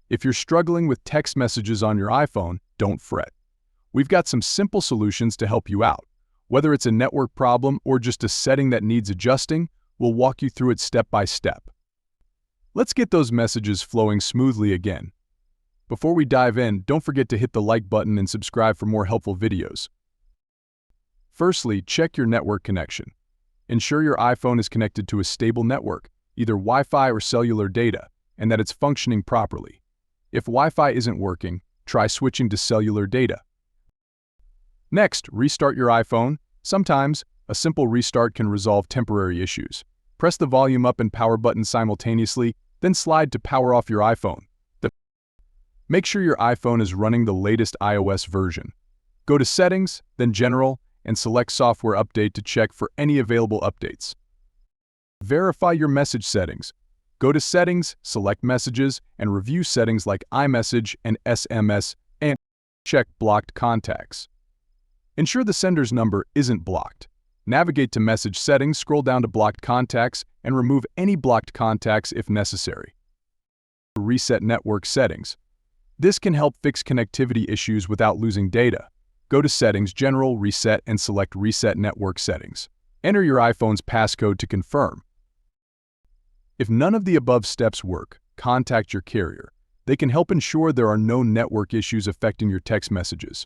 If you're struggling with text messages on your iPhone, don't fret. We've got some simple solutions to help you out. Whether it's a network problem or just a setting that needs adjusting, we'll walk you through it step by step. Let's get those messages flowing smoothly again. Before we dive in, don't forget to hit the like button and subscribe for more helpful videos. Firstly, check your network connection. Ensure your iPhone is connected to a stable network, either Wi-Fi or cellular data, and that it's functioning properly. If Wi-Fi isn't working, try switching to cellular data. Next, restart your iPhone. Sometimes, a simple restart can resolve temporary issues. Press the volume up and power button simultaneously, then slide to power off your iPhone. Make sure your iPhone is running the latest iOS version. Go to Settings, then General, and select Software Update to check for any available updates. Verify your message settings. Go to Settings, select Messages, and review settings like iMessage and SMS, and check blocked contacts. Ensure the sender's number isn't blocked. Navigate to Message Settings, scroll down to Blocked Contacts, and remove any blocked contacts if necessary. Reset network settings. This can help fix connectivity issues without losing data. Go to Settings, General, Reset, and select Reset Network Settings. Enter your iPhone's passcode to confirm. If none of the above steps work, contact your carrier. They can help ensure there are no network issues affecting your text messages.